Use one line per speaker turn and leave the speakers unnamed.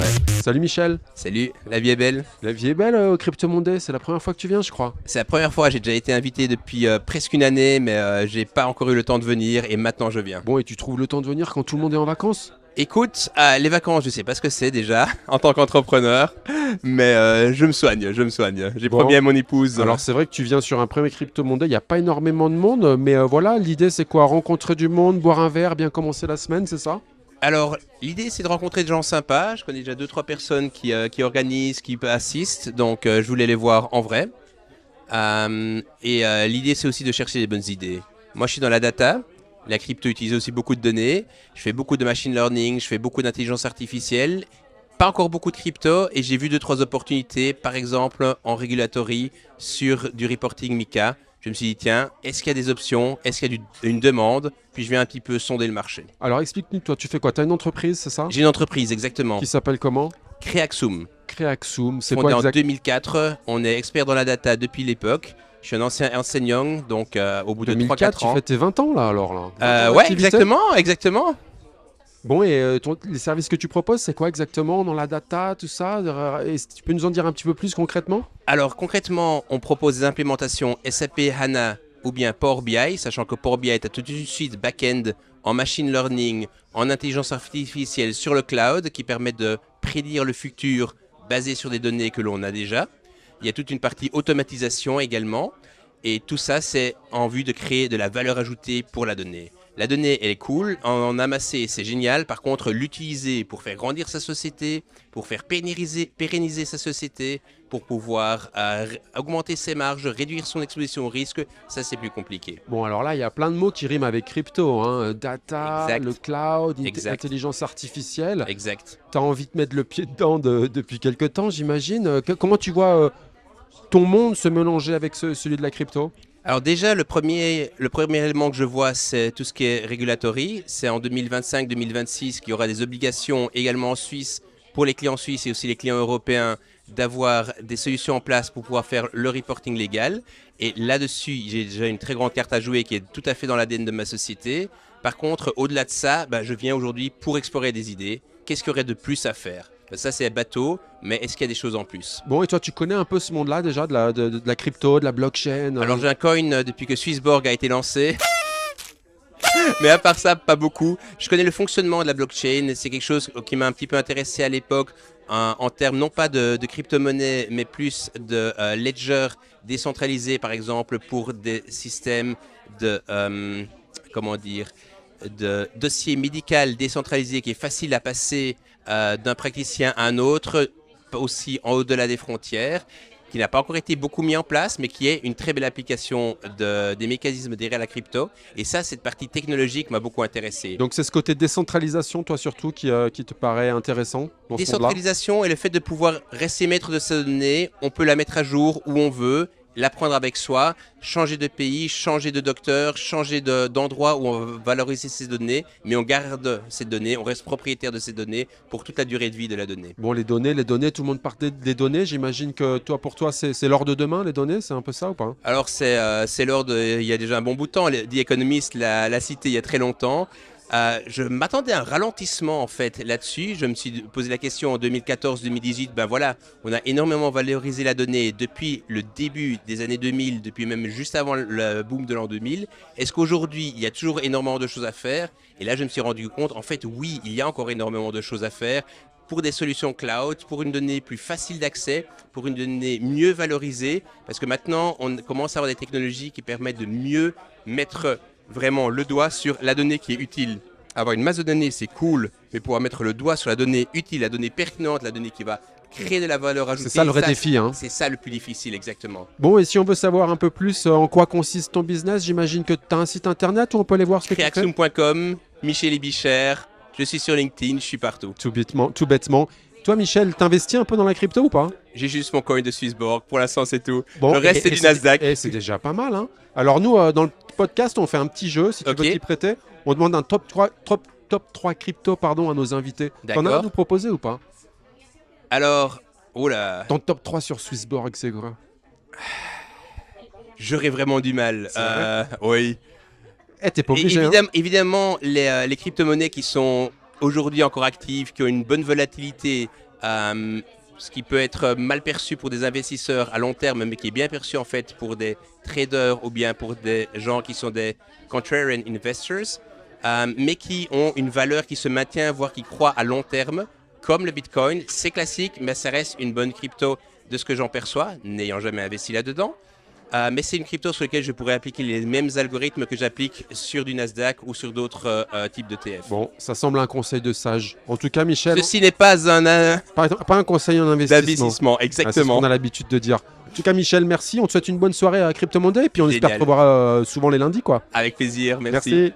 Ouais.
Salut Michel.
Salut, la vie est belle.
La vie est belle au Crypto Monday, c'est la première fois que tu viens je crois.
C'est la première fois, j'ai déjà été invité depuis presque une année, mais j'ai pas encore eu le temps de venir et maintenant je viens.
Bon et tu trouves le temps de venir quand tout le monde est en vacances?
Écoute, les vacances, je sais pas ce que c'est déjà en tant qu'entrepreneur, mais je me soigne. J'ai
Bon.
promis à mon épouse.
Alors c'est vrai que tu viens sur un premier Crypto Monday, il n'y a pas énormément de monde, mais voilà, l'idée c'est quoi? Rencontrer du monde, boire un verre, bien commencer la semaine, c'est ça?
Alors, l'idée c'est de rencontrer des gens sympas. Je connais déjà 2-3 personnes qui organisent, qui assistent, donc je voulais les voir en vrai. L'idée c'est aussi de chercher des bonnes idées. Moi je suis dans la data. La crypto utilise aussi beaucoup de données. Je fais beaucoup de machine learning, je fais beaucoup d'intelligence artificielle. Pas encore beaucoup de crypto et j'ai vu 2-3 opportunités, par exemple en regulatory sur du reporting MiCA. Je me suis dit, tiens, est-ce qu'il y a des options? Est-ce qu'il y a une demande? Puis je vais un petit peu sonder le marché.
Alors explique-nous, toi tu fais quoi? Tu as une entreprise, c'est ça?
J'ai une entreprise, exactement.
Qui s'appelle comment?
Creaxum.
Creaxum, c'est
Fondée
quoi
en
exactement?
2004. On est expert dans la data depuis l'époque. Je suis un ancien enseignant, donc au bout de
2004,
3-4
tu
ans.
fais tes 20 ans là alors là. 20 ans
Ouais,
d'activité.
exactement.
Bon, et les services que tu proposes, c'est quoi exactement dans la data, tout ça? Est-ce que tu peux nous en dire un petit peu plus concrètement?
Alors concrètement, on propose des implémentations SAP HANA ou bien Power BI, sachant que Power BI est toute une suite back-end en machine learning, en intelligence artificielle sur le cloud qui permet de prédire le futur basé sur des données que l'on a déjà. Il y a toute une partie automatisation également. Et tout ça, c'est en vue de créer de la valeur ajoutée pour la donnée. La donnée, elle est cool, en amasser, c'est génial. Par contre, l'utiliser pour faire grandir sa société, pour faire pérenniser sa société, pour pouvoir augmenter ses marges, réduire son exposition au risque, ça c'est plus compliqué.
Bon, alors là, il y a plein de mots qui riment avec crypto, hein. Data,
Exact.
le cloud,
Exact.
intelligence artificielle.
Exact.
Tu as envie de mettre le pied dedans depuis quelque temps, j'imagine. Comment tu vois ton monde se mélanger avec celui de la crypto?
Alors déjà, le premier élément que je vois, c'est tout ce qui est regulatory. C'est en 2025-2026 qu'il y aura des obligations également en Suisse pour les clients suisses et aussi les clients européens d'avoir des solutions en place pour pouvoir faire le reporting légal. Et là-dessus, j'ai déjà une très grande carte à jouer qui est tout à fait dans l'ADN de ma société. Par contre, au-delà de ça, je viens aujourd'hui pour explorer des idées. Qu'est-ce qu'il y aurait de plus à faire? Ça, c'est bateau, mais est-ce qu'il y a des choses en plus?
Bon, et toi, tu connais un peu ce monde-là déjà, de la crypto, de la blockchain?
Alors j'ai un coin depuis que Swissborg a été lancé. Mais à part ça, pas beaucoup. Je connais le fonctionnement de la blockchain. C'est quelque chose qui m'a un petit peu intéressé à l'époque en termes non pas de crypto-monnaie, mais plus de ledger décentralisé, par exemple, pour des systèmes de, comment dire, de dossier médical décentralisé qui est facile à passer d'un praticien à un autre, aussi en au-delà des frontières, qui n'a pas encore été beaucoup mis en place, mais qui est une très belle application des mécanismes derrière la crypto. Et ça, cette partie technologique m'a beaucoup intéressé.
Donc c'est ce côté décentralisation, toi surtout, qui te paraît intéressant dans ce monde-là?
Décentralisation et le fait de pouvoir rester maître de sa donnée, on peut la mettre à jour où on veut, la prendre avec soi, changer de pays, changer de docteur, changer d'endroit où on va valoriser ces données, mais on garde ces données, on reste propriétaire de ces données pour toute la durée de vie de la donnée.
Bon, les données, tout le monde parle des données. J'imagine que pour toi, c'est l'or de demain, les données, c'est un peu ça ou pas?
Alors c'est l'ordre, il y a déjà un bon bout de temps, The Economist l'a cité il y a très longtemps. Je m'attendais à un ralentissement en fait là-dessus. Je me suis posé la question en 2014-2018. Ben voilà, on a énormément valorisé la donnée depuis le début des années 2000, depuis même juste avant le boom de l'an 2000. Est-ce qu'aujourd'hui, il y a toujours énormément de choses à faire? Et là, je me suis rendu compte, en fait, oui, il y a encore énormément de choses à faire pour des solutions cloud, pour une donnée plus facile d'accès, pour une donnée mieux valorisée. Parce que maintenant, on commence à avoir des technologies qui permettent de mieux mettre vraiment le doigt sur la donnée qui est utile. Avoir une masse de données, c'est cool, mais pouvoir mettre le doigt sur la donnée utile, la donnée pertinente, la donnée qui va créer de la valeur ajoutée.
C'est ça le vrai défi, hein.
C'est ça le plus difficile, exactement.
Bon, et si on veut savoir un peu plus en quoi consiste ton business, j'imagine que tu as un site internet où on peut aller voir ce que tu fais?
Creaxum.com, Michel Ibicher, je suis sur LinkedIn, je suis partout.
Tout bêtement. Toi, Michel, t'investis un peu dans la crypto ou pas?
J'ai juste mon coin de Swissborg, pour l'instant c'est tout.
Bon,
le reste c'est du Nasdaq.
Et c'est déjà pas mal, hein. Alors nous, dans le podcast, on fait un petit jeu, si tu veux t'y prêter. On demande un top 3 crypto à nos invités. T'en as à nous proposer ou pas?
Alors, oula.
Ton top 3 sur Swissborg, c'est quoi?
J'aurais vraiment du mal. Oui.
T'es pas obligé.
Évidemment, les crypto-monnaies qui sont aujourd'hui encore actives, qui ont une bonne volatilité, ce qui peut être mal perçu pour des investisseurs à long terme, mais qui est bien perçu en fait pour des traders ou bien pour des gens qui sont des contrarian investors, mais qui ont une valeur qui se maintient, voire qui croît à long terme, comme le Bitcoin. C'est classique, mais ça reste une bonne crypto de ce que j'en perçois, n'ayant jamais investi là-dedans. Mais c'est une crypto sur laquelle je pourrais appliquer les mêmes algorithmes que j'applique sur du Nasdaq ou sur d'autres types d'ETF.
Bon, ça semble un conseil de sage. En tout cas, Michel...
Ceci n'est pas
pas un conseil en investissement.
D'investissement, exactement. C'est ce
qu'on a l'habitude de dire. En tout cas, Michel, merci. On te souhaite une bonne soirée à Crypto Monday et puis on espère te revoir souvent les lundis, quoi.
Avec plaisir, merci.